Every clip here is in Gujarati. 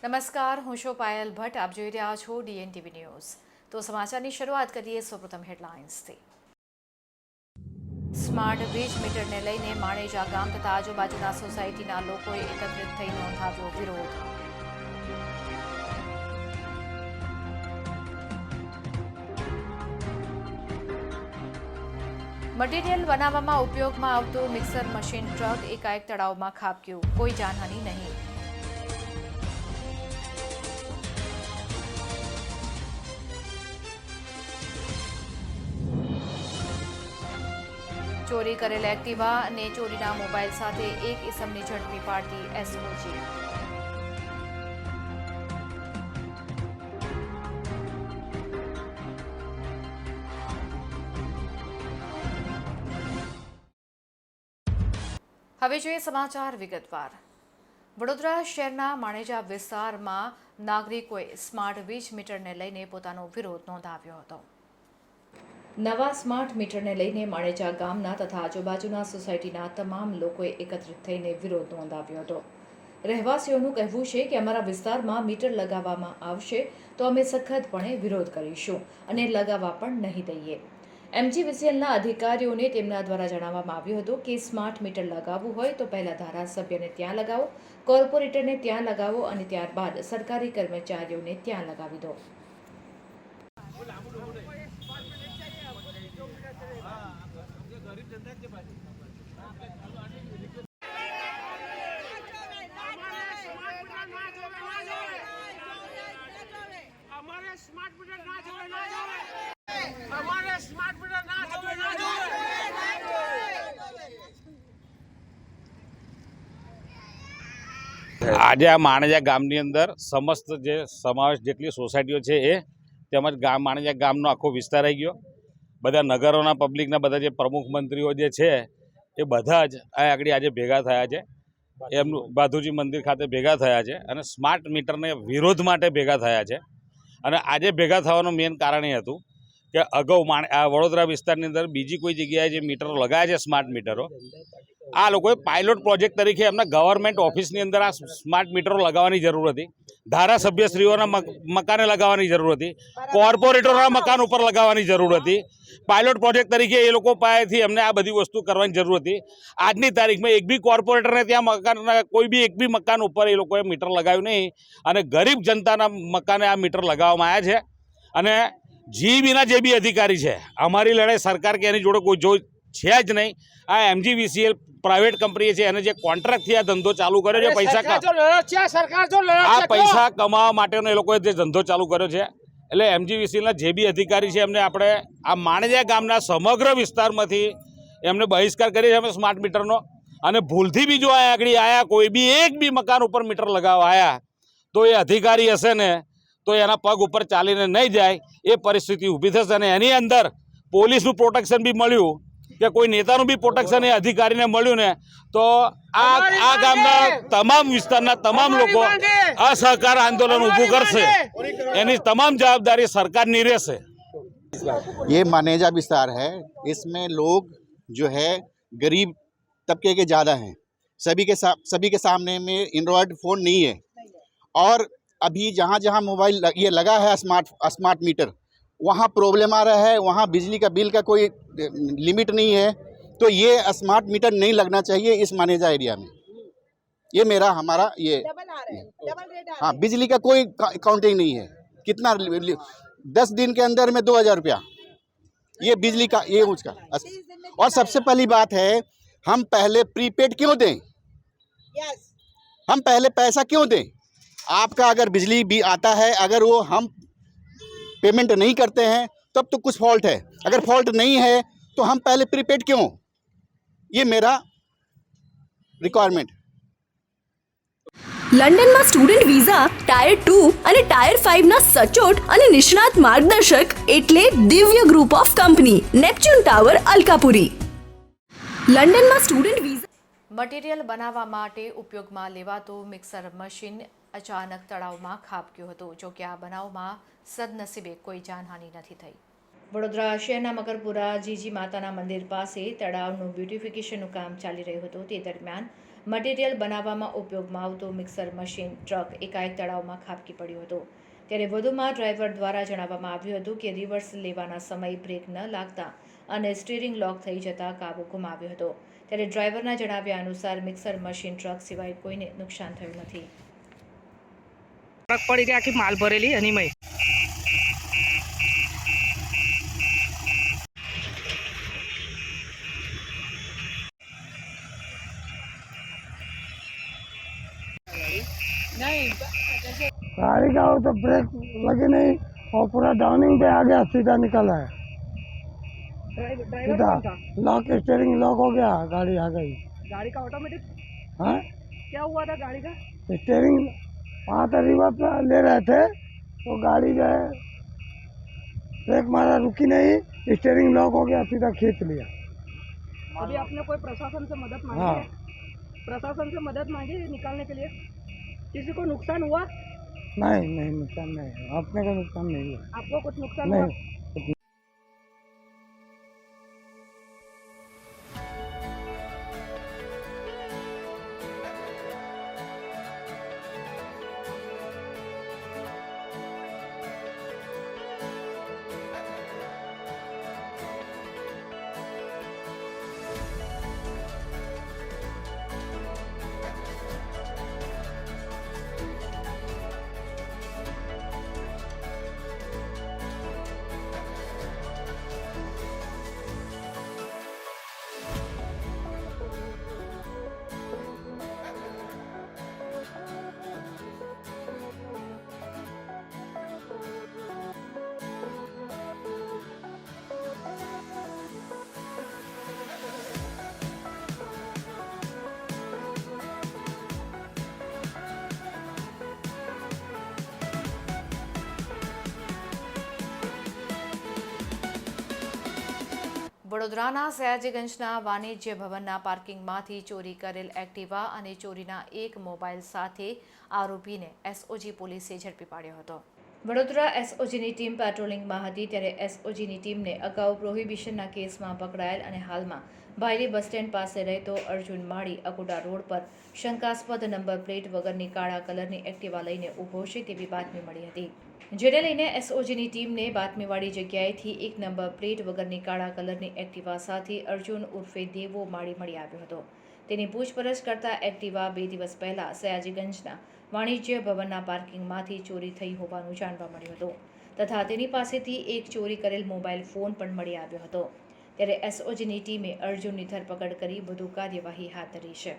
નમસ્કાર, હું છું પાયલ ભટ્ટ. આપ જોઈ રહ્યા છો DNTV ન્યૂઝ. તો સમાચારની શરૂઆત કરીએ સૌપ્રથમ હેડલાઇન્સથી. સ્માર્ટ વીજ મીટરને લઈને માણેજા ગામ તથા આજુબાજુના સોસાયટીના લોકોએ એકત્રિત થઈ નોંધાવ્યો વિરોધ. મટીરીયલ બનાવવામાં ઉપયોગમાં આવતું મિક્સર મશીન ટ્રક એકાએક તળાવમાં ખાબક્યું. કોઈ જાનહાનિ નહીં. ચોરી કરેલ એક્ટિવા અને ચોરીના મોબાઈલ સાથે એક ઇસમને ઝડપી પાડતી SOG. હવે જોઈએ સમાચાર વિગતવાર. વડોદરા શહેરના માણેજા વિસ્તારમાં નાગરિકોએ સ્માર્ટ વીજ મીટરને લઈને પોતાનો વિરોધ નોંધાવ્યો હતો. નવા સ્માર્ટ મીટરને લઈને માણેજા ગામના તથા આજુબાજુના સોસાયટીના તમામ લોકોએ એકત્રિત થઈને વિરોધ નોંધાવ્યો હતો. રહેવાસીઓનું કહેવું છે કે અમારા વિસ્તારમાં મીટર લગાવવામાં આવશે તો અમે સખતપણે વિરોધ કરીશું અને લગાવવા પણ નહીં દઈએ. MGVCLના અધિકારીઓને તેમના દ્વારા જણાવવામાં આવ્યું હતું કે સ્માર્ટ મીટર લગાવવું હોય તો પહેલા ધારાસભ્યને ત્યાં લગાવો, કોર્પોરેટરને ત્યાં લગાવો અને ત્યારબાદ સરકારી કર્મચારીઓને ત્યાં લગાવી દો. આજે આ માણેજા ગામની અંદર સમસ્ત જે સમાવેશ જેટલી સોસાયટીઓ છે એ તેમજ માણેજા ગામનો આખો વિસ્તાર આવી ગયો. બધા નગરોના પબ્લિકના બધા જે પ્રમુખ મંત્રીઓ જે છે એ બધા જ આગળ આજે ભેગા થયા છે. એમનું બાધુજી મંદિર ખાતે ભેગા થયા છે અને સ્માર્ટ મીટરને વિરોધ માટે ભેગા થયા છે. અને આજે ભેગા થવાનું મેઇન કારણ એ હતું કે અગાઉ આ વડોદરા વિસ્તારની અંદર બીજી કોઈ જગ્યાએ જે મીટરો લગાવ્યા છે સ્માર્ટ મીટરો, આ લોકોએ પાયલોટ પ્રોજેક્ટ તરીકે એમના ગવર્મેન્ટ ઓફિસની અંદર આ સ્માર્ટ મીટરો લગાવવાની જરૂર હતી. ધારાસભ્યશ્રીઓના મકાને લગાવવાની જરૂર હતી. કોર્પોરેટરોના મકાન ઉપર લગાવવાની જરૂર હતી. પાયલોટ પ્રોજેક્ટ તરીકે એ લોકો પાસેથી એમને આ બધી વસ્તુ કરવાની જરૂર હતી. આજની તારીખમાં એક બી કોર્પોરેટરને ત્યાં મકાનના કોઈ બી એક બી મકાન ઉપર એ લોકોએ મીટર લગાવ્યું નહીં અને ગરીબ જનતાના મકાને આ મીટર લગાવવામાં આવ્યા છે. અને GEBના જે બી અધિકારી છે, અમારી લડાઈ સરકાર કે એની જોડે કોઈ જો છે જ નહીં. આ MGVCL પ્રાઇવેટ કંપની છે, એને જે કોન્ટ્રાક્ટથી આ ધંધો ચાલુ કર્યો છે, પૈસા કમાવા માટેનો એ લોકોએ જે ધંધો ચાલુ કર્યો છે. એટલે MGVCLના જે બી અધિકારી છે એમને આપણે આ માણેજા ગામના સમગ્ર વિસ્તારમાંથી એમને બહિષ્કાર કરી છે અમે સ્માર્ટ મીટરનો. અને ભૂલથી બી જો આગળ આવ્યા કોઈ બી એક બી મકાન ઉપર મીટર લગાવવા આવ્યા તો એ અધિકારી હશે ને તો એના પગ ઉપર ચાલીને નહીં જાય એ પરિસ્થિતિ ઊભી થશે. અને એની અંદર પોલીસનું પ્રોટેક્શન બી મળ્યું કે કોઈ નેતાનું બી પ્રોટેક્શન એ અધિકારીને મળ્યું ને તો આ ગામના તમામ વિસ્તારના તમામ લોકો અસહકાર આંદોલન ઊભું કરશે. એની તમામ જવાબદારી સરકારની રહેશે. ये मानेजा विस्तार है, इसमें लोग जो है गरीब तबके के ज़्यादा हैं. सभी के सामने में एंड्रॉयड फ़ोन नहीं है. और अभी जहाँ जहाँ मोबाइल ये लगा है स्मार्ट मीटर, वहाँ प्रॉब्लम आ रहा है. वहाँ बिजली का बिल का कोई लिमिट नहीं है. तो ये स्मार्ट मीटर नहीं लगना चाहिए इस मानेजा एरिया में. ये हमारा ये हाँ, बिजली का कोई काउंटिंग नहीं है. कितना 10 दिन के अंदर में 2000 रुपया ये बिजली का ये उसका. और सबसे पहली बात है, हम पहले प्रीपेड क्यों दें? हम पहले पैसा क्यों दें? आपका अगर बिजली भी आता है, अगर वो हम पेमेंट नहीं करते हैं तब तो कुछ फॉल्ट है. अगर फॉल्ट नहीं है तो हम पहले प्रीपेड क्यों? ये मेरा रिक्वायरमेंट. લંડનમાં સ્ટુડન્ટ વિઝા ટાયર 2 અને ટાયર 5 ના સચોટ અને નિષ્ણાત માર્ગદર્શક એટલે Divya group of company, Neptune tower, Alkapuri. લંડનમાં સ્ટુડન્ટ વિઝા. મટીરીયલ બનાવવા માટે ઉપયોગમાં લેવાતું મિક્સર મશીન અચાનક તળાવમાં ખાબક્યું હતું. જો કે આ બનાવમાં સદનસીબે કોઈ જાનહાનિ નથી થઈ. વડોદરા શહેરના મકરપુરા જીજી માતાના મંદિર પાસે તળાવનું બ્યુટિફિકેશનનું કામ ચાલી રહ્યું હતું. તે દરમિયાન મટીરિયલ બનાવવામાં ઉપયોગમાં આવતું મિક્સર મશીન ટ્રક એકાએક તળાવમાં ખાબકી પડ્યું હતું. ત્યારે વધુમાં ડ્રાઈવર દ્વારા જણાવવામાં આવ્યું હતું કે રિવર્સ લેવાના સમયે બ્રેક ન લાગતા અને સ્ટીરિંગ લોક થઈ જતા કાબુ ગુમાવ્યો હતો. ત્યારે ડ્રાઈવરના જણાવ્યા અનુસાર મિક્સર મશીન ટ્રક સિવાય કોઈને નુકસાન થયું નથી. ટ્રક પડી ગઈ આખી માલ ભરેલી એની મય गाड़ी का हो तो ब्रेक लगे नहीं और पूरा डाउनिंग पे आ गया, सीधा निकला है, सीधा लॉक स्टीयरिंग लॉक हो गया, गाड़ी आ गई. गाड़ी का ऑटोमेटिक हाँ क्या हुआ था गाड़ी का? स्टीयरिंग वहाँ तो रिवर्स ले रहे थे तो गाड़ी जो है ब्रेक मारा, रुकी नहीं, स्टीयरिंग लॉक हो गया, सीधा खींच लिया. अभी आपने कोई प्रशासन से मदद मांगी हाँ. है? प्रशासन से मदद मांगी निकालने के लिए? किसी को नुकसान हुआ? नहीं नुकसान नहीं, अपने को नुकसान नहीं हुआ. आपको कुछ नुकसान हुआ? नहीं. વડોદરાના સયાજીગંજના વાણિજ્ય ભવનના પાર્કિંગમાંથી ચોરી કરેલ એક્ટિવા અને ચોરીના એક મોબાઈલ સાથે આરોપીને એસઓજી પોલીસે ઝડપી પાડ્યો હતો. વડોદરા એસઓજીની ટીમ પેટ્રોલિંગમાં હતી ત્યારે એસઓજીની ટીમને અગાઉ પ્રોહિબિશનના કેસમાં પકડાયેલ અને હાલમાં ભાયલી બસ સ્ટેન્ડ પાસે રહેતો અર્જુન માળી અકોટા રોડ પર શંકાસ્પદ નંબર પ્લેટ વગરની કાળા કલરની એક્ટિવા લઈને ઊભો છે તેવી બાતમી મળી હતી. જેને લઈને એસઓજીની ટીમને બાતમીવાળી જગ્યાએથી એક નંબર પ્લેટ વગરની કાળા કલરની એક્ટિવા સાથે અર્જુન ઉર્ફે દેવો માળી મળી આવ્યો હતો. તેની પૂછપરછ કરતા એક્ટિવા 2 દિવસ પહેલા સયાજીગંજના વાણિજ્ય ભવનના પાર્કિંગમાંથી ચોરી થઈ હોવાનું જાણવા મળ્યું હતું તથા તેની પાસેથી એક ચોરી કરેલ મોબાઈલ ફોન પણ મળી આવ્યો હતો. ત્યારે એસઓજીની ટીમે અર્જુનની ધરપકડ કરી વધુ કાર્યવાહી હાથ ધરી છે.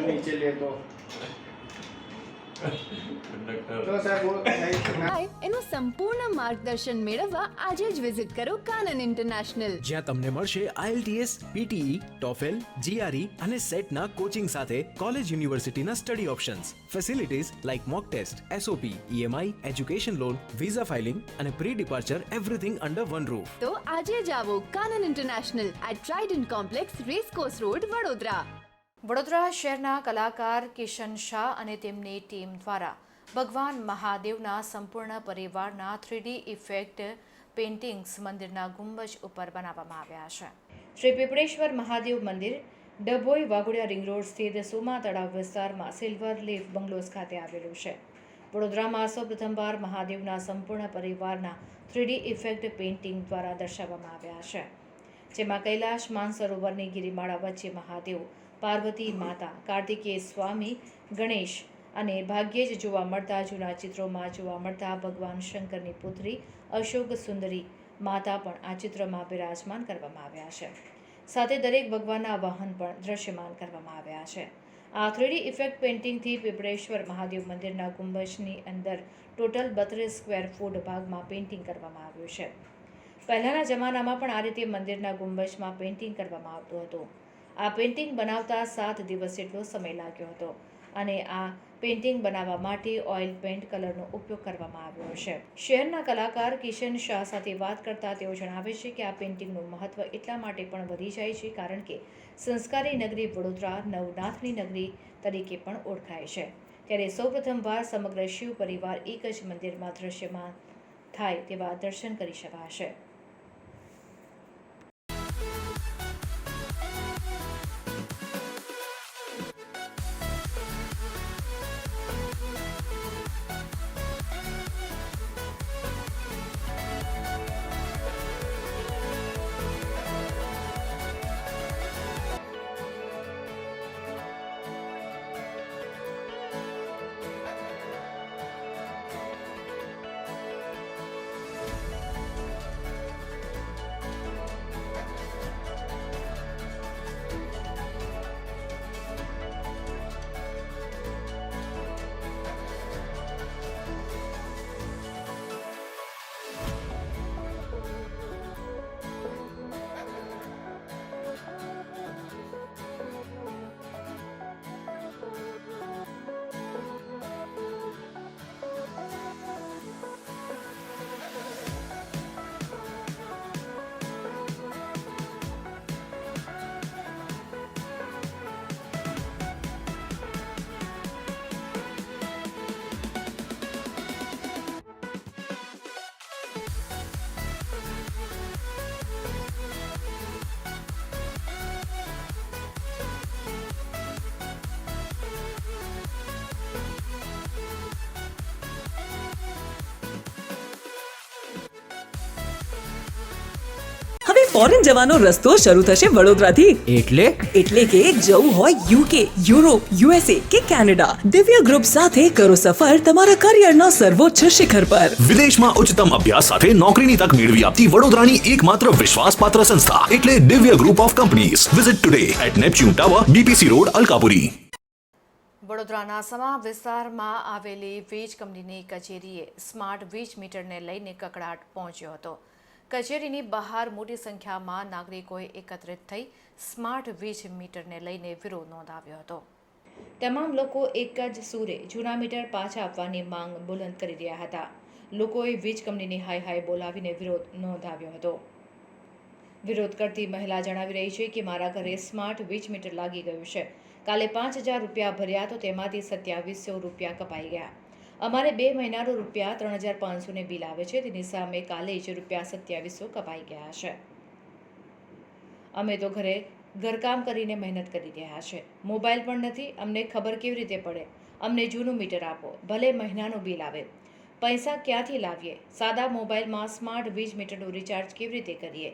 नीचे ले तो सर वो એનું સંપૂર્ણ માર્ગદર્શન મેળવવા આજે જ વિઝિટ કરો કાનન ઇન્ટરનેશનલ, જ્યાં તમને મળશે IELTS, PTE, TOEFL, GRE અને સેટના કોચિંગ સાથે કોલેજ યુનિવર્સિટીના study options, facilities like mock test, SOP, EMI, education loan, visa filing અને pre departure everything under one roof. તો આજે જ આવો Kanan international at Trident complex, racecourse road, Vadodara. Vadodara શહેરના કલાકાર કિશન શાહ અને તેમની ટીમ દ્વારા ભગવાન મહાદેવના સંપૂર્ણ પરિવારના 3D ઇફેક્ટ પેઇન્ટિંગ્સ મંદિરના ગુંબજ ઉપર બનાવવામાં આવ્યા છે. શ્રી પીપળેશ્વર મહાદેવ મંદિર ડભોઈ વાઘોડિયા રિંગ રોડ સ્થિત સોમા તળાવ વિસ્તારમાં સિલ્વર લીફ બંગલોઝ ખાતે આવેલું છે. વડોદરામાં સૌપ્રથમવાર મહાદેવના સંપૂર્ણ પરિવારના 3D ઇફેક્ટ પેઇન્ટિંગ દ્વારા દર્શાવવામાં આવ્યા છે, જેમાં કૈલાશ માનસરોવરની ગિરિમાળા વચ્ચે મહાદેવ, પાર્વતી માતા, કાર્તિકેય સ્વામી, ગણેશ અને ભાગ્યે જ જોવા મળતા જૂના ચિત્રોમાં જોવા મળતા ભગવાન શંકરની પુત્રી અશોક સુંદરી માતા પણ આ ચિત્રમાં બિરાજમાન કરવામાં આવ્યા છે. સાથે દરેક ભગવાનના વાહન પણ દ્રશ્યમાન કરવામાં આવ્યા છે. આ 3D ઇફેક્ટ પેઇન્ટિંગથી પીપળેશ્વર મહાદેવ મંદિરના ગુંબજની અંદર ટોટલ 32 સ્ક્વેર ફૂટ ભાગમાં પેઇન્ટિંગ કરવામાં આવ્યું છે. પહેલાંના જમાનામાં પણ આ રીતે મંદિરના ગુંબજમાં પેઇન્ટિંગ કરવામાં આવતું હતું. આ પેઇન્ટિંગ બનાવતા 7 દિવસ જેટલો સમય લાગ્યો હતો અને આ પેઇન્ટિંગ બનાવવા માટે ઓઇલ પેઇન્ટ કલરનો ઉપયોગ કરવામાં આવ્યો છે. શહેરના કલાકાર કિશન શાહ સાથે વાત કરતા તેઓ જણાવે છે કે આ પેઇન્ટિંગનું મહત્વ એટલા માટે પણ વધી જાય છે કારણ કે સંસ્કારી નગરી વડોદરા નવનાથની નગરી તરીકે પણ ઓળખાય છે. ત્યારે સૌપ્રથમવાર સમગ્ર શિવ પરિવાર એક જ મંદિરમાં દૃશ્યમાન થાય તેવા દર્શન કરી શકાશે. હવે ફોરેન જવાનો રસ્તો શરૂ થશે વડોદરાથી. એટલે કે જવું હોય યુકે, યુરોપ, યુએસએ કે કેનેડા, દિવ્ય ગ્રુપ સાથે કરો સફર તમારા કરિયરના સર્વોચ્ચ શિખર પર. વિદેશમાં ઉચ્ચતમ અભ્યાસ સાથે નોકરીની તક મેળવી આપતી વડોદરાની એકમાત્ર વિશ્વાસપાત્ર સંસ્થા એટલે Divya group of companies. Visit today at Neptune tower, BPC road, Alkapuri. વડોદરાના સમા વિસ્તારમાં આવેલી વીજ કંપનીની કચેરીએ સ્માર્ટ વીજ મીટરને લઈને કકળાટ પહોંચ્યો હતો. કચેરીની બહાર મોટી સંખ્યામાં નાગરિકોએ એકત્રિત થઈ સ્માર્ટ વીજ મીટરને લઈને વિરોધ નોંધાવ્યો હતો. તમામ લોકો એક જ સૂરે જૂના મીટર પાછા આપવાની માંગ બુલંદ કરી રહ્યા હતા. લોકોએ વીજ કંપનીની હાય હાય બોલાવીને વિરોધ નોંધાવ્યો હતો. વિરોધ કરતી મહિલા જણાવી રહી છે કે મારા ઘરે સ્માર્ટ વીજ મીટર લાગી ગયું છે. કાલે 5,000 રૂપિયા ભર્યા તો તેમાંથી 2700 રૂપિયા કપાઈ ગયા. અમારે 2 મહિનાનું રૂપિયા 3,500 બિલ આવે છે. તેની સામે કાલે જ રૂપિયા 2700 કપાઈ ગયા છે. અમે તો ઘરે ઘરકામ કરીને મહેનત કરી રહ્યા છે. મોબાઈલ પણ નથી. અમને ખબર કેવી રીતે પડે? અમને જૂનું મીટર આપો, ભલે મહિનાનું બિલ આવે. પૈસા ક્યાંથી લાવીએ? સાદા મોબાઈલમાં સ્માર્ટ વીજ મીટરનું રિચાર્જ કેવી રીતે કરીએ?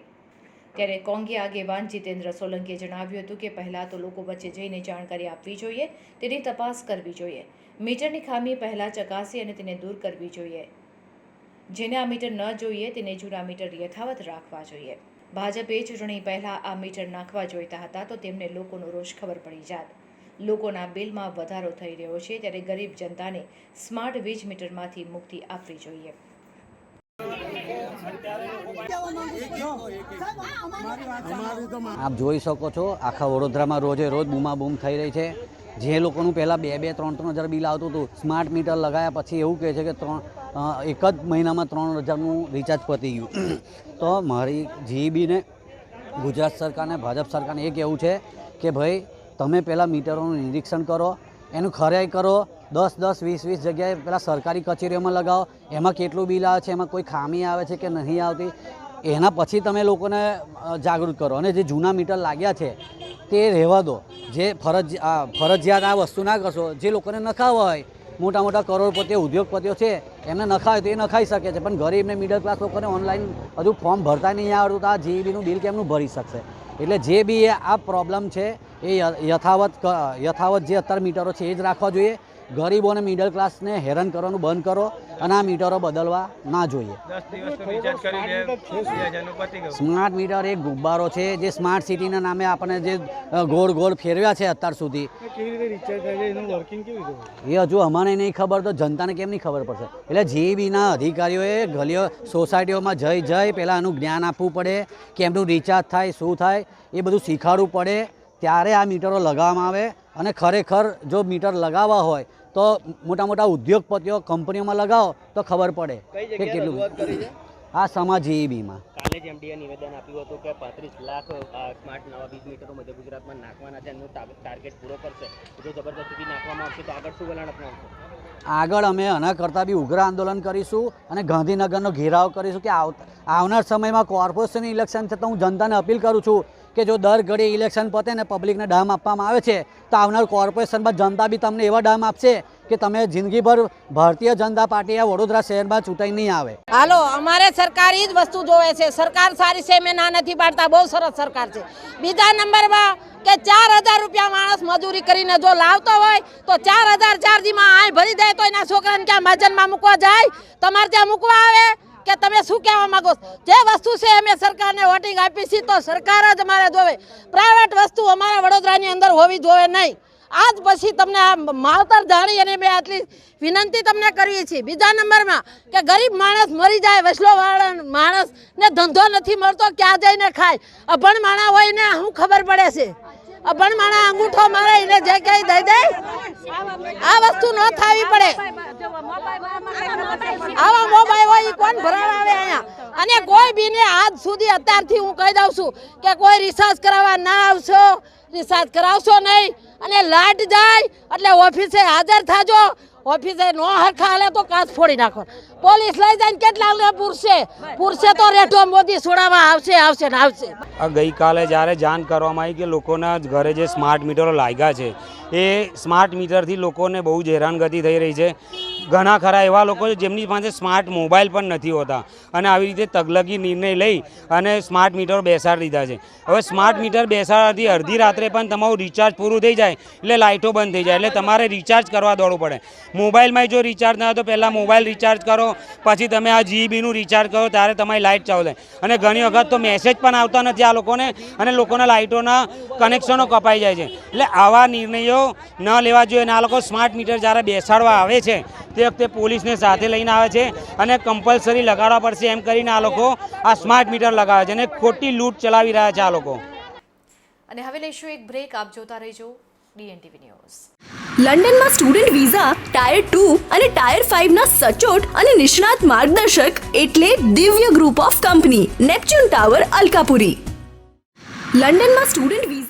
ત્યારે કોંગી આગેવાન જીતેન્દ્ર સોલંકીએ જણાવ્યું હતું કે પહેલાં તો લોકો વચ્ચે જઈને જાણકારી આપવી જોઈએ, તેની તપાસ કરવી જોઈએ. મીટરની ખામી પહેલાં ચકાસી અને તેને દૂર કરવી જોઈએ. જેને આ મીટર ન જોઈએ તેને જૂના મીટર યથાવત રાખવા જોઈએ. ભાજપે ચૂંટણી પહેલાં આ મીટર નાખવા જોઈતા હતા તો તેમને લોકોનો રોષ ખબર પડી જાત. લોકોના બિલમાં વધારો થઈ રહ્યો છે ત્યારે ગરીબ જનતાને સ્માર્ટ વીજ મીટરમાંથી મુક્તિ આપવી જોઈએ. આપ જોઈ શકો છો આખા વડોદરામાં રોજે રોજ બૂમાબૂમ થઈ રહી છે. જે લોકોનું પહેલાં 2,000 3,000 બિલ આવતું હતું, સ્માર્ટ મીટર લગાવ્યા પછી એવું કહે છે કે એક જ મહિનામાં 3,000નું રિચાર્જ પતી ગયું. તો મારી જીઈબીને, ગુજરાત સરકારને, ભાજપ સરકારને એ કહેવું છે કે ભાઈ તમે પહેલાં મીટરોનું નિરીક્ષણ કરો, એનું ખરાઈ કરો. 10, 20 જગ્યાએ પહેલાં સરકારી કચેરીઓમાં લગાવો, એમાં કેટલું બિલ આવે છે, એમાં કોઈ ખામી આવે છે કે નહીં આવતી, એના પછી તમે લોકોને જાગૃત કરો. અને જે જૂના મીટર લાગ્યા છે તે રહેવા દો. જે ફરજિયાત આ વસ્તુ ના કરશો. જે લોકોને નખાવા હોય, મોટા મોટા કરોડપતિઓ, ઉદ્યોગપતિઓ છે, એમને નખાવે તો એ નખાઈ શકે છે, પણ ગરીબને, મિડલ ક્લાસ લોકોને ઓનલાઈન હજુ ફોર્મ ભરતા નહીં આવડતું તો આ જીઈબીનું બિલ કેમનું ભરી શકશે? એટલે જે બી આ પ્રોબ્લેમ છે એ યથાવત જે અત્યારે મીટરો છે એ જ રાખવા જોઈએ. ગરીબો અને મિડલ ક્લાસને હેરાન કરવાનું બંધ કરો અને આ મીટરો બદલવા ના જોઈએ. સ્માર્ટ મીટર એક ગુબ્બારો છે જે સ્માર્ટ સિટીના નામે આપણને જે ગોળ ગોળ ફેરવ્યા છે અત્યાર સુધી, એ હજુ અમને નહીં ખબર તો જનતાને કેમ નહીં ખબર પડશે? એટલે જીઈબીના અધિકારીઓએ ગલીઓ, સોસાયટીઓમાં જઈ પહેલાં એનું જ્ઞાન આપવું પડે કે એમનું રિચાર્જ થાય, શું થાય એ બધું શીખવાડવું પડે. ત્યારે આ મીટરો લગાવવામાં આવે. અને ખરેખર જો મીટર લગાવવા હોય તો મોટા મોટા ઉદ્યોગપતિઓ કંપનીઓમાં લગાવો તો ખબર પડે કે કેટલું આ સમા જીઈબીમાં કાલે જ એમડીએ નિવેદન આપ્યું હતું કે 35 લાખ સ્માર્ટ નવા 20 મીટરો મધ્ય ગુજરાતમાં નાખવાના છે, એનો ટાર્ગેટ પૂરો કરશે. જો જબરદસ્તીથી નાખવામાં આવશે તો આગળ શું વલણ અપનાવશો? આગળ અમે આના કરતાં બી ઉગ્ર આંદોલન કરીશું અને ગાંધીનગરનો ઘેરાવ કરીશું કે આવનાર સમયમાં કોર્પોરેશન ઇલેક્શન છે. તો હું જનતાને અપીલ કરું છું કે જો દર ઘડી ઇલેક્શન પતે ને પબ્લિકને ડામ આપવામાં આવે છે તો આવનાર કોર્પોરેશનમાં જનતા બી તમને એવા ડામ આપશે કે તમે જિંદગીભર ભારતીય જનતા પાર્ટી આ વડોદરા શહેરમાં ચૂંટાઈ નહીં આવે. હાલો, અમારે સરકારી જ વસ્તુ જોવે છે. સરકાર સારી છે, મેં ના નથી પાડતા, બહુ સરસ સરકાર છે. બીજા નંબરમાં કે 4000 રૂપિયા માણસ મજૂરી કરીને જો લાવતો હોય તો 4000 ચાર્જીમાં આય ભરી દે તો એના છોકરાને ક્યાં મહાજનમાં મૂકવા જાય? તમારે ત્યાં મૂકવા આવે કે તમે શું કહેવા માંગો? જે વસ્તુ છે અમે સરકારને વોટિંગ આપી છે તો સરકાર જ અમારે જોવે. પ્રાઇવેટ વસ્તુ અમારા વડોદરાની અંદર હોવી જોઈએ નહીં. આજ પછી તમને આ માવતર જાણી અને મેં આટલી વિનંતી તમને કરવી છે. બીજા નંબરમાં કે ગરીબ માણસ મરી જાય, વસલોવાળા માણસને ધંધો નથી મળતો, ક્યાં જઈને ખાય? અભણ માણા હોય ને શું ખબર પડે છે? અભણ માણા અંગૂઠો મારે એને જે કઈ દઈ દે. આ વસ્તુ ન થવી પડે. આવા મોબાઈલ હોય કોણ ભરાવા આવે અહીંયા? અને કોઈ બીને આજ સુધી અત્યારથી હું કહી દઉં છું કે કોઈ રિસર્ચ કરાવવા ના આવશો, રિસર્ચ કરાવશો નહીં. અને લાઈટ જાય એટલે ઓફિસે હાજર થાજો. ઓફિસે નો હરખા હાલે તો કાચ ફોડી નાખો. પોલીસ લઈ જાય કેટલા પૂરશે તો રેઠો મોદી છોડાવવા આવશે ને આવશે. આ ગઈકાલે જ્યારે જાણ કરવામાં આવી કે લોકોના ઘરે જે સ્માર્ટ મીટરો લાગ્યા છે એ સ્માર્ટ મીટરથી લોકોને બહુ જ હેરાનગતિ થઈ રહી છે. ઘણા ખરા એવા લોકો છે જેમની પાસે સ્માર્ટ મોબાઈલ પણ નથી હોતા અને આવી રીતે તગલગી નિર્ણય લઈ અને સ્માર્ટ મીટર બેસાડી દીધા છે. હવે સ્માર્ટ મીટર બેસાડવાથી અડધી રાત્રે પણ તમારું રિચાર્જ પૂરું થઈ જાય એટલે લાઇટો બંધ થઈ જાય, એટલે તમારે રિચાર્જ કરવા દોડવું પડે. મોબાઈલમાં જો રિચાર્જ ના હોય તો પહેલાં મોબાઈલ રિચાર્જ કરો, પછી તમે આ જીબીનું રિચાર્જ કરો ત્યારે તમારી લાઇટ ચાલુ થાય. અને ઘણી વખત તો મેસેજ પણ આવતા નથી આ લોકોને અને લોકોના લાઇટોના કનેક્શનો કપાઈ જાય છે. એટલે આવા નિર્ણયો ન લેવા જોઈએ. અને આ લોકો સ્માર્ટ મીટર જ્યારે બેસાડવા આવે છે તે વખતે પોલીસને સાથે લઈને આવે છે અને કમ્પલસરી લગાડવા પડશે એમ કરીને આ લોકો આ સ્માર્ટ મીટર લગાવે છે અને ખોટી લૂંટ ચલાવી રહ્યા છે આ લોકો. અને હવે લઈશું એક બ્રેક. આપ જોતા રહેજો DNTV ન્યૂઝ. લંડનમાં સ્ટુડન્ટ વિઝા ટાયર 2 અને ટાયર 5 ના સચોટ અને નિષ્ણાત માર્ગદર્શક એટલે Divya group of company, Neptune tower, Alkapuri. લંડનમાં સ્ટુડન્ટ વિઝા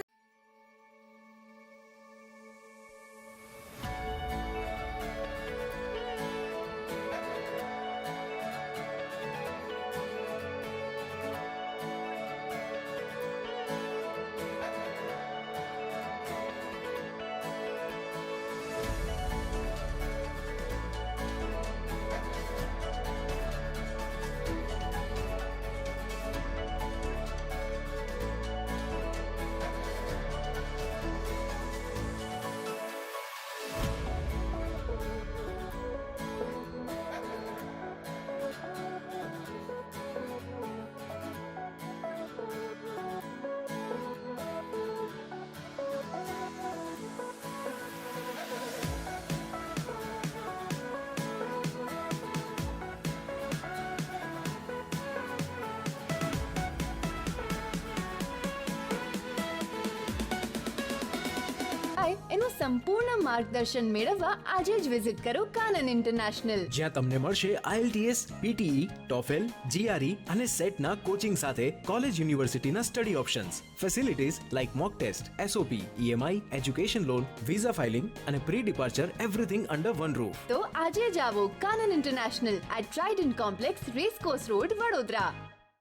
એનું સંપૂર્ણ માર્ગદર્શન મેળવવા આજે જ વિઝિટ કરો કાનન ઇન્ટરનેશનલ, જ્યાં તમને મળશે IELTS, PTE, TOEFL, GRE અને સેટના કોચિંગ સાથે કોલેજ યુનિવર્સિટીના study options, facilities like mock test, SOP, EMI, education loan, visa filing અને pre departure everything under one roof. તો આજે જ આવો Kanan international at Trident complex, racecourse road, Vadodara.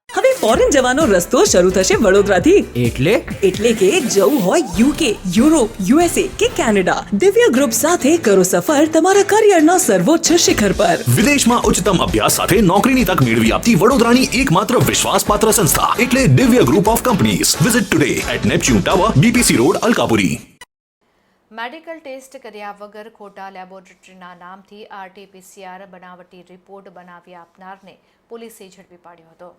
હવે ફોરેન જવાનો રસ્તો શરૂ થશે વડોદરાથી. એટલે કે જવું હોય UK, યુરોપ, USA કે કેનેડા, દિવ્ય ગ્રુપ સાથે કરો સફર તમારા કરિયરના સર્વોચ્ચ શિખર પર. વિદેશમાં ઉચ્ચતમ અભ્યાસ સાથે નોકરીની તક મેળવી આપતી વડોદરાની એકમાત્ર વિશ્વાસપાત્ર સંસ્થા એટલે Divya group of companies. Visit today at Neptune tower, BPC road, Alkapuri. Medical test કર્યા વગર ખોટા લેબોરેટરીના નામથી RT-PCR બનાવટી રિપોર્ટ બનાવી આપનારને પોલીસે ઝડપી પાડ્યો હતો.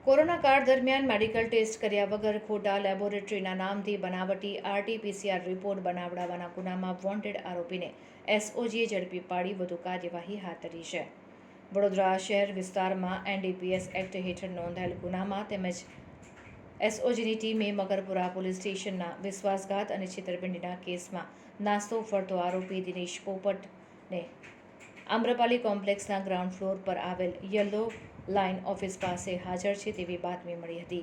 કોરોના કાળ દરમિયાન મેડિકલ ટેસ્ટ કર્યા વગર ખોટા લેબોરેટરીના નામથી બનાવટી RT-PCR રિપોર્ટ બનાવડાવવાના ગુનામાં વોન્ટેડ આરોપીને SOGએ ઝડપી પાડી વધુ કાર્યવાહી હાથ ધરી છે. વડોદરા શહેર વિસ્તારમાં NDPS એક્ટ હેઠળ નોંધાયેલ ગુનામાં તેમજ એસઓજીની ટીમે મકરપુરા પોલીસ સ્ટેશનના વિશ્વાસઘાત અને છેતરપિંડીના કેસમાં નાસ્તો ફરતો આરોપી દિનેશ પોપટને આમ્રપાલી કોમ્પ્લેક્સના ગ્રાઉન્ડ ફ્લોર પર આવેલ યલો લાઇન ઓફિસ પાસે હાજર છે તેવી બાતમી મળી હતી.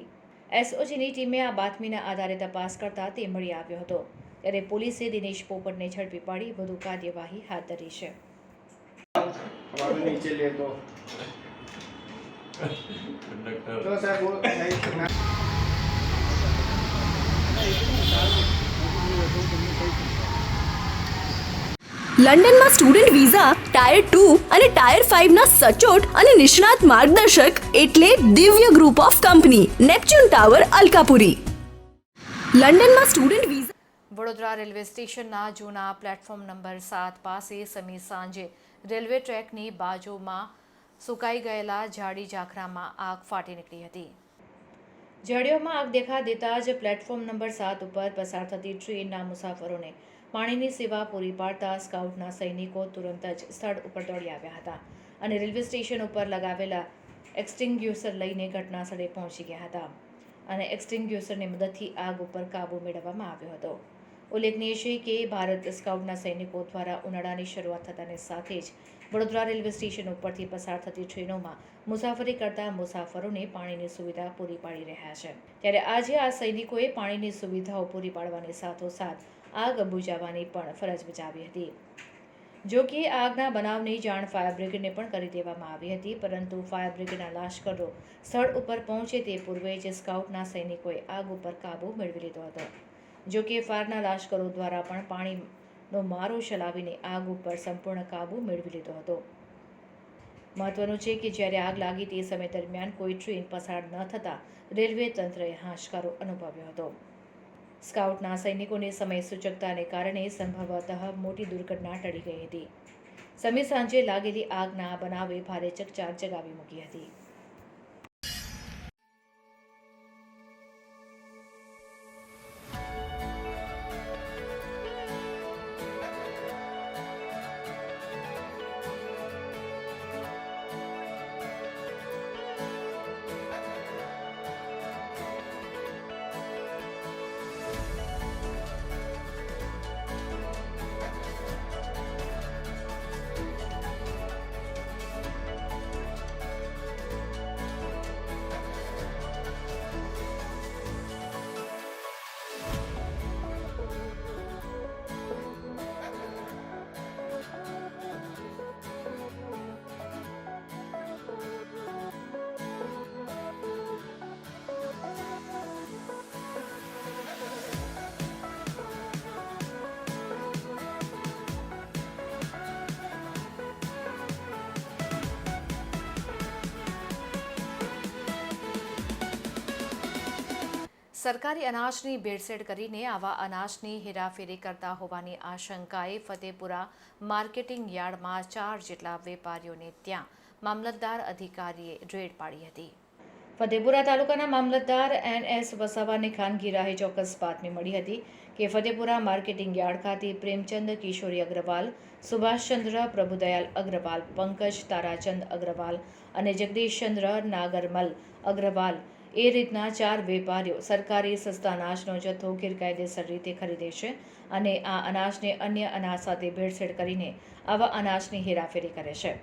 એસઓજીની ટીમે આ બાતમીના આધારે તપાસ કરતા તે મળી આવ્યો હતો. ત્યારે પોલીસે દિનેશ પોપટને ઝડપી પાડી વધુ કાર્યવાહી હાથ ધરી છે. લંડનમાં સ્ટુડન્ટ વિઝા, ટાયર 2 અને ટાયર 5 ના સચોટ અને નિષ્ણાત માર્ગદર્શક એટલે Divya group of company, Neptune tower, Alkapuri. લંડનમાં સ્ટુડન્ટ વિઝા. વડોદરા રેલવે સ્ટેશનના જૂના પ્લેટફોર્મ નંબર 7 પાસે સમી સાંજે રેલવે ટ્રેકની બાજુમાં સુકાઈ ગયેલા ઝાડી ઝાખરામાં આગ ફાટી નીકળી હતી. ઝાડીઓમાં આગ દેખા દેતા જ પ્લેટફોર્મ નંબર 7 ઉપર પસાર થતી ટ્રેનના મુસાફરોને પાણીની સેવા પૂરી પાડતા સ્કાઉટના સૈનિકો તુરંત જ સ્થળ ઉપર દોડી આવ્યા હતા અને રેલવે સ્ટેશન ઉપર લગાવેલા એક્સટિંગ્યુશર લઈને ઘટના સ્થળે પહોંચી ગયા હતા અને એક્સટિંગ્યુશરની મદદથી આગ ઉપર કાબૂ મેળવવામાં આવ્યો હતો. ઉલ્લેખનીય છે કે ભારત સ્કાઉટના સૈનિકો દ્વારા ઉનાળાની શરૂઆત થતાની સાથે જ વડોદરા રેલવે સ્ટેશન ઉપરથી પસાર થતી ટ્રેનોમાં મુસાફરી કરતા મુસાફરોને પાણીની સુવિધા પૂરી પાડી રહ્યા છે. ત્યારે આજે આ સૈનિકોએ પાણીની સુવિધાઓ પૂરી પાડવાની સાથોસાથ આગ બુઝાવવાની પણ ફરજ બજાવી હતી. જો કે આગના બનાવની જાણ ફાયર બ્રિગેડને પણ કરી દેવામાં આવી હતી, પરંતુ ફાયર બ્રિગેડના લાશ્કરો સ્થળ ઉપર પહોંચે તે પૂર્વે જ સ્કાઉટના સૈનિકોએ આગ ઉપર કાબૂ મેળવી લીધો હતો. જો કે ફાયરના લાશ્કરો દ્વારા પણ પાણીનો મારો ચલાવીને આગ ઉપર સંપૂર્ણ કાબૂ મેળવી લીધો હતો. મહત્વનું છે કે જ્યારે આગ લાગી તે સમય દરમિયાન કોઈ ટ્રેન પસાર ન થતાં રેલવે તંત્રએ હાશકારો અનુભવ્યો હતો. સ્કાઉટના સૈનિકોની સમય સૂચકતાને કારણે સંભવતઃ મોટી દુર્ઘટના ટળી ગઈ હતી. સમી સાંજે લાગેલી આગના બનાવે ભારે ચકચાર જગાવી મૂકી હતી. સરકારી અનાજની ભેળસેળ કરીને આવા અનાજની હેરાફેરી કરતા હોવાની આશંકાએ ફતેપુરા માર્કેટિંગ યાર્ડમાં 4 જેટલા વેપારીઓને ત્યાં મામલતદાર અધિકારીએ રેડ પાડી હતી. ફતેપુરા તાલુકાના મામલતદાર NS વસાવાને ખાનગી રાહે ચોક્કસ બાતમી મળી હતી કે ફતેપુરા માર્કેટિંગ યાર્ડ ખાતે પ્રેમચંદ કિશોરી અગ્રવાલ, સુભાષચંદ્ર પ્રભુદયાલ અગ્રવાલ, પંકજ તારાચંદ અગ્રવાલ અને જગદીશચંદ્ર નાગરમલ અગ્રવાલ એ રીતના 4 વેપારીઓ સરકારી સસ્તા અનાજનો જથ્થો ગેરકાયદેસર રીતે ખરીદે છે અને આ અનાજને અન્ય અનાજ સાથે ભેળસેળ કરીને આવા અનાજની હેરાફેરી કરે છે.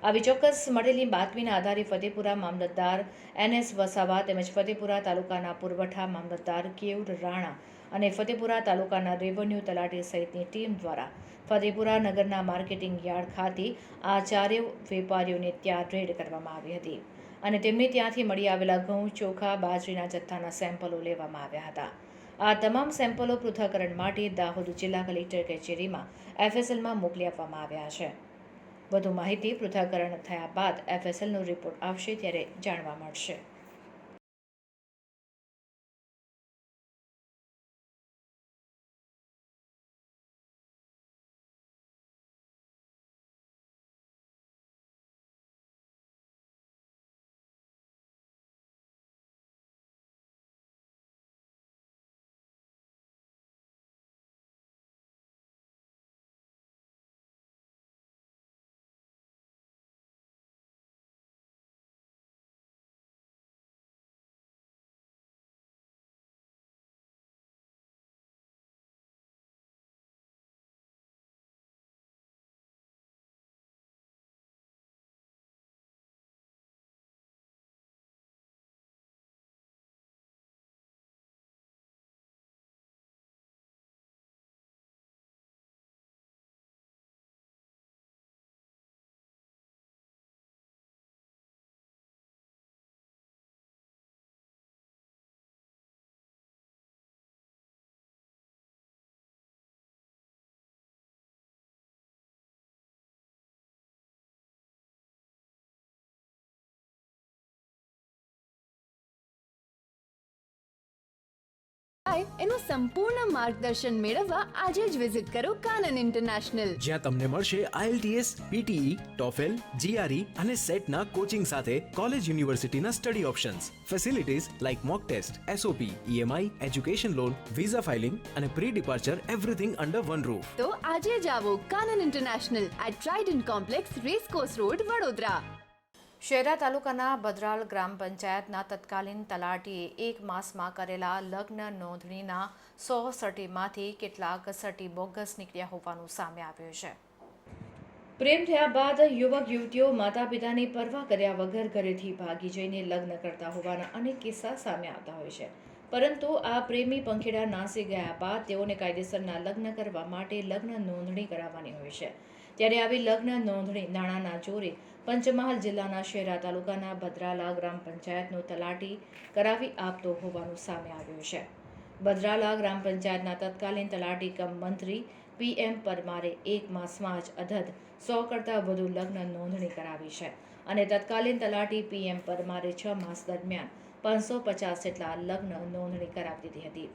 આવી ચોક્કસ મળેલી બાતમીના આધારે ફતેપુરા મામલતદાર NS વસાવા તેમજ ફતેપુરા તાલુકાના પુરવઠા મામલતદાર કેયુર રાણા અને ફતેપુરા તાલુકાના રેવન્યુ તલાટી સહિતની ટીમ દ્વારા ફતેપુરા નગરના માર્કેટિંગ યાર્ડ ખાતે આ 4 વેપારીઓને ત્યાં રેડ કરવામાં આવી હતી અને તેમને ત્યાંથી મળી આવેલા ઘઉં, ચોખા, બાજરીના જથ્થાના સેમ્પલો લેવામાં આવ્યા હતા. આ તમામ સેમ્પલો પૃથ્થકરણ માટે દાહોદ જિલ્લા કલેક્ટર કચેરીમાં FSLમાં મોકલી આપવામાં આવ્યા છે. વધુ માહિતી પૃથ્થકરણ થયા બાદ FSLનો રિપોર્ટ આવશે ત્યારે જાણવા મળશે. થાય એનું સંપૂર્ણ માર્ગદર્શન મેળવવા આજે જ વિઝિટ કરો કાનન ઇન્ટરનેશનલ, જ્યાં તમને મળશે IELTS, PTE, TOEFL, GRE અને સેટના કોચિંગ સાથે કોલેજ યુનિવર્સિટીના study options, facilities like mock test, SOP, EMI, education loan, visa filing અને pre departure everything under one roof. તો આજે જ આવો Kanan international at Trident complex, racecourse road, Vadodara. Shehera તાલુકાના બદરાલ ગ્રામ પંચાયતના તત્કાલીન તલાટીએ 1 માસમાં કરેલા લગ્ન નોંધણીના 100 સર્ટીમાંથી કેટલાક સર્ટી બોગસ નીકળ્યા હોવાનું સામે આવ્યું છે. પ્રેમ થયા બાદ યુવક યુવતીઓ માતા પિતાની પરવા કર્યા વગર ઘરેથી ભાગી જઈને લગ્ન કરતા હોવાના અનેક કિસ્સા સામે આવતા હોય છે. પરંતુ આ પ્રેમી પંખીડા નાસી ગયા બાદ તેઓને કાયદેસરના લગ્ન કરવા માટે લગ્ન નોંધણી કરાવવાની હોય છે. ત્યારે આવી લગ્ન નોંધણી નાણાંના જોરે પંચમહાલ જિલ્લાના શહેરા તાલુકાના બદરાલા ગ્રામ પંચાયતનો તલાટી કરાવી આપતો હોવાનું સામે આવ્યું છે. બદરાલા ગ્રામ પંચાયતના તત્કાલીન તલાટી કમ મંત્રી PM પરમારે 1 માસમાં જ અધધ 100 કરતાં વધુ લગ્ન નોંધણી કરાવી છે અને તત્કાલીન તલાટી PM પરમારે 6 માસ દરમિયાન 550 જેટલા લગ્ન નોંધણી કરાવી દીધી હતી.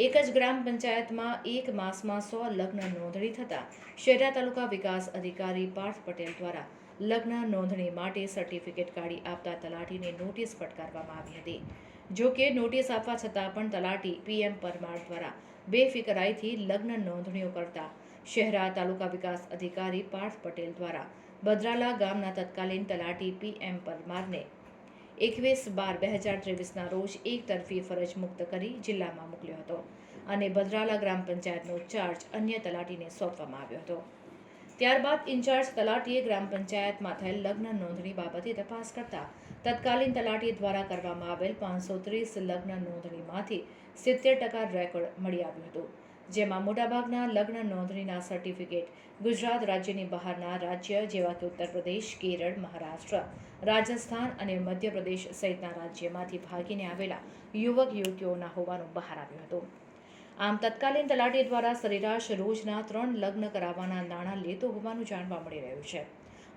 એક જ ગ્રામ પંચાયતમાં 1 માસમાં 100 લગ્ન નોંધણી થતાં શહેરા તાલુકા વિકાસ અધિકારી પાર્થ પટેલ દ્વારા લગ્ન નોંધણી માટે સર્ટિફિકેટ કાઢી આપતા તલાટીને નોટિસ ફટકારવામાં આવી હતી. જો કે નોટિસ આપવા છતાં પણ તલાટી PM પરમાર દ્વારા બેફિકરાઈથી લગ્ન નોંધણીઓ કરતા શહેરા તાલુકા વિકાસ અધિકારી પાર્થ પટેલ દ્વારા બદરાલા ગામના તત્કાલીન તલાટી PM પરમારને 21/12/2023ના રોજ એક તરફી ફરજ મુક્ત કરી જિલ્લામાં મોકલ્યો હતો અને બદરાલા ગ્રામ પંચાયતનો ચાર્જ અન્ય તલાટીને સોંપવામાં આવ્યો હતો. ત્યારબાદ ઇન્ચાર્જ તલાટીએ ગ્રામ પંચાયતમાં થયેલ લગ્ન નોંધણી બાબતે તપાસ કરતા તત્કાલીન તલાટી દ્વારા કરવામાં આવેલ 530 લગ્ન નોંધણીમાંથી 70% રેકોર્ડ મળી આવ્યું હતું, જેમાં મોટાભાગના લગ્ન નોંધણીના સર્ટિફિકેટ ગુજરાત રાજ્યની બહારના રાજ્ય જેવા કે ઉત્તર પ્રદેશ, કેરળ, મહારાષ્ટ્ર, રાજસ્થાન અને મધ્યપ્રદેશ સહિતના રાજ્યમાંથી ભાગીને આવેલા યુવક યુવતીઓના હોવાનું બહાર આવ્યું હતું. આમ તત્કાલીન તલાટી દ્વારા સરેરાશ રોજના 3 લગ્ન કરાવવાના નાણાં લેતો હોવાનું જાણવા મળી રહ્યું છે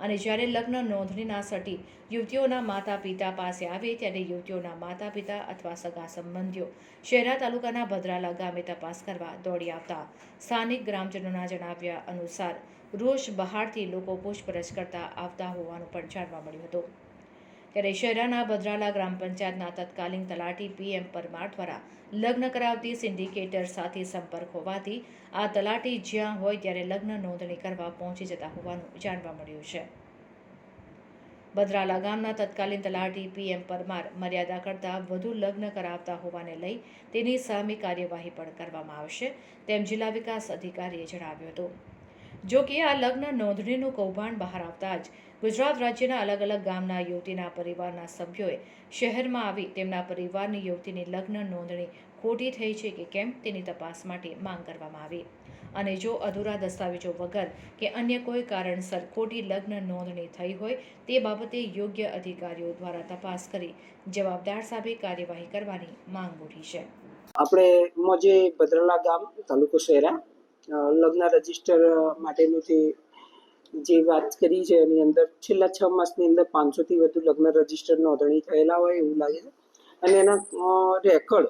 અને જ્યારે લગ્ન નોંધણીના સર્ટી યુવતીઓના માતા પિતા પાસે આવે ત્યારે યુવતીઓના માતા પિતા અથવા સગા સંબંધીઓ શહેરા તાલુકાના બદરાલા ગામે તપાસ કરવા દોડી આવતા સ્થાનિક ગ્રામજનોના જણાવ્યા અનુસાર રોષ બહારથી લોકો પૂછપરછ કરતા આવતા હોવાનું પણ જાણવા મળ્યું હતું. ત્યારે શહેરાના બદરાલા ગ્રામ પંચાયતના તત્કાલીન તલાટી PM પરમાર દ્વારા લગ્ન કરાવતી સિન્ડિકેટર સાથે સંપર્ક હોવાથી આ તલાટી જ્યાં હોય ત્યારે લગ્ન નોંધણી કરવા પહોંચી જતા હોવાનું જાણવા મળ્યું છે. બદરાલા ગામના તત્કાલીન તલાટી PM પરમાર મર્યાદા કરતાં વધુ લગ્ન કરાવતા હોવાને લઈ તેની સામે કાર્યવાહી પણ કરવામાં આવશે તેમ જિલ્લા વિકાસ અધિકારીએ જણાવ્યું હતું. જો કે આ લગ્ન નોંધણીનું કૌભાંડ બહાર આવતા જ ગુજરાત રાજ્યના અલગ અલગ ગામના યુવતીના પરિવારના સભ્યોએ શહેરમાં આવી તેમના પરિવારની યુવતીની લગ્ન નોંધણી ખોટી થઈ છે કે કેમ તેની તપાસ માટે માંગ કરવામાં આવી અને જો અધૂરા દસ્તાવેજો વગર કે અન્ય કોઈ કારણસર ખોટી લગ્ન નોંધણી થઈ હોય તે બાબતે યોગ્ય અધિકારીઓ દ્વારા તપાસ કરી જવાબદાર સામે કાર્યવાહી કરવાની માંગ ઉઠી છે. આપણે મોજે બદરાલા ગામ તાલુકો શહેરા લગ્ન રજિસ્ટર માટેનું જે વાત કરી છે એની અંદર છેલ્લા 6 માસની અંદર 500થી વધુ લગ્ન રજિસ્ટર નોંધણી થયેલા હોય એવું લાગે છે અને એના રેકોર્ડ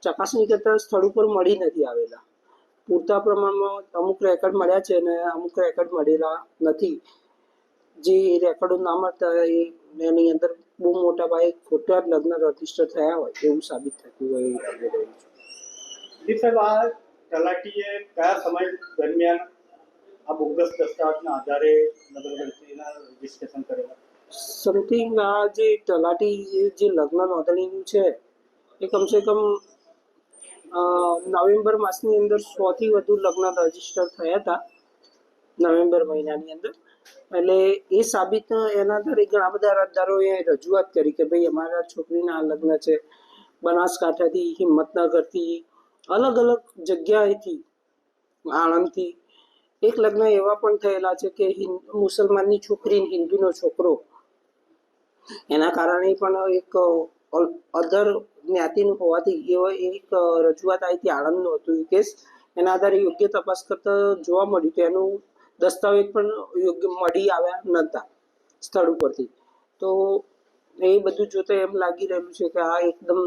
ચકાસણી કરતા સ્થળ ઉપર મળી નથી આવેલા. પૂરતા પ્રમાણમાં અમુક રેકોર્ડ મળ્યા છે અને અમુક રેકોર્ડ મળેલા નથી. જે રેકોર્ડો ના મળતા એની અંદર બહુ મોટા પાયે ખોટા લગ્ન રજિસ્ટર થયા હોય એવું સાબિત થતું હોય લાગી રહ્યું છે. સાહેબ, આ તલાટીએ કયા સમય દરમિયાન આ બોગસ દસ્તાવેજના આધારે નગરપંચાયતના રજીસ્ટ્રેશન કરેલા? સમથિંગ આ જે તલાટી જે લગ્ન નોંધણીનું છે એ કમસે કમ નવેમ્બર માસની અંદર 100થી વધુ લગ્ન રજીસ્ટર થયા હતા નવેમ્બર મહિનાની અંદર. એટલે એ સાબિત એના આધારે ઘણા બધા અરજદારોએ રજૂઆત કરી કે ભાઈ અમારા છોકરીના આ લગ્ન છે બનાસકાંઠાથી, હિંમતનગરથી, અલગ અલગ જગ્યાએથી, આણંદથી. એક લગ્ન એવા પણ થયેલા છે કે મુસલમાનની છોકરી હિન્દુનો છોકરો, એના કારણે પણ એક અધર જ્ઞાતિનું હોવાથી એવો એક રજૂઆત આવી હતી, આણંદનું હતું એ કેસ. એના આધારે યોગ્ય તપાસ કરતા જોવા મળ્યું કે એનું દસ્તાવેજ પણ યોગ્ય મળી આવ્યા નહોતા સ્થળ ઉપરથી. તો એ બધું જોતા એમ લાગી રહ્યું છે કે આ એકદમ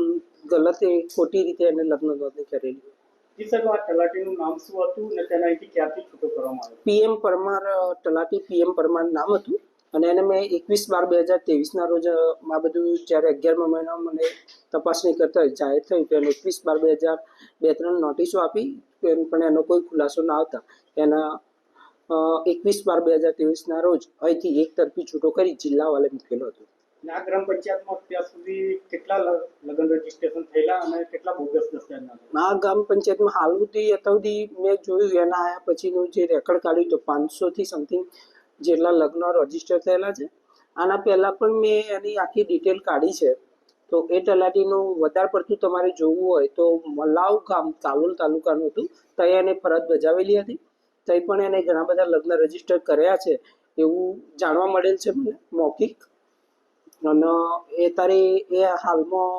ગલત એ ખોટી રીતે એને લગ્ન નોંધણી કરેલી. જી સાહેબ, આ તલાટીનું નામ શું હતું અને તેને અહીંથી ક્યાંથી છૂટો કરવામાં આવ્યો? PM પરમાર, તલાટી PM પરમાર નામ હતું અને એને મેં 21/12/2023ના રોજ આ બધું જ્યારે 11મા મહિનામાં મને તપાસણી કરતા જાહેર થયું તો એને 21/12/2023 નોટિસો આપી પણ એનો કોઈ ખુલાસો ના આવતા એના 21/12/2023ના રોજ અહીંથી એકતરફી છૂટો કરી જિલ્લાવાલે મૂકેલો હતો. અને આ ગ્રામ પંચાયતમાં અત્યાર સુધી કેટલા લગ્ન રજીસ્ટ્રેશન થયેલા અને કેટલા બોગસ દસ્તાવેજ? આ ગ્રામ પંચાયતમાં હાલ સુધી અત્યાર મેં જોયું એના આવ્યા પછીનું જે રેકોર્ડ કાઢ્યું તો 500થી સમથિંગ જેટલા લગ્ન રજીસ્ટર થયેલા છે. આના પહેલાં પણ મેં એની આખી ડિટેલ કાઢી છે. તો એ તલાટીનું વધારે પડતું તમારે જોવું હોય તો મલાવ ગામ કાલોલ તાલુકાનું હતું. ત્યાં એને ફરજ બજાવેલી હતી. ત્યાં પણ એને ઘણા બધા લગ્ન રજીસ્ટર કર્યા છે એવું જાણવા મળેલ છે મને મૌખિક. અને એ તારે એ હાલમાં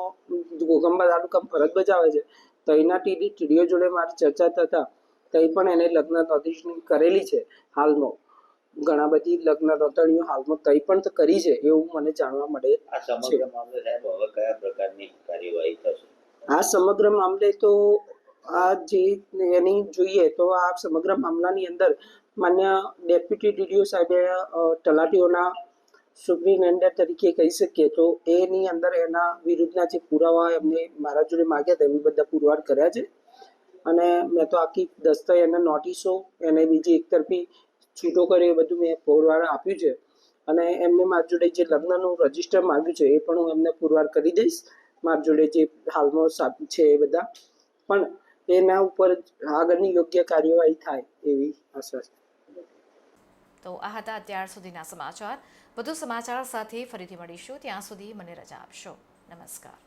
ઘોગંબા તાલુકામાં ફરજ બજાવે છે. તો એના ટીડીઓ જોડે મારી ચર્ચા થતા ત્યાં પણ એને લગ્ન નોંધણી કરેલી છે. હાલમાં ઘણા બધી લગ્ન નોંધણીઓ હાલમાં ત્યાં પણ કરી છે એવું મને જાણવા મળે છે. આ સમગ્ર મામલે સાહેબ હવે કયા પ્રકારની કાર્યવાહી થશે? આ સમગ્ર મામલે તો આ જે એની જોઈએ તો આ સમગ્ર મામલાની અંદર માન્ય ડેપ્યુટી ડીડીઓ સાહેબે તલાટીઓના સુપ્રિન્ટેન્ડન્ટ તરીકે કહી શકીએ તો એની અંદર એના વિરુદ્ધના જે પુરાવા એમને મારા જોડે માગ્યા હતા એમને બધા પુરવાર કર્યા છે. અને મેં તો આખી દસ્તાવેજ એને નોટિસો એને બીજી એકતરફી છૂટો કર્યો એ બધું મેં પુરવાર આપ્યું છે. અને એમને મારા જોડે જે લગ્નનું રજીસ્ટર માગ્યું છે એ પણ હું એમને પુરવાર કરી દઈશ. મારા જોડે જે હાલમાં સાબિત છે એ બધા પણ એના ઉપર આગળની યોગ્ય કાર્યવાહી થાય એવી આશા છે. તો આ હતા અત્યાર સુધીના સમાચાર. વધુ સમાચાર સાથે ફરીથી મળીશું. ત્યાં સુધી મને રજા આપશો. નમસ્કાર.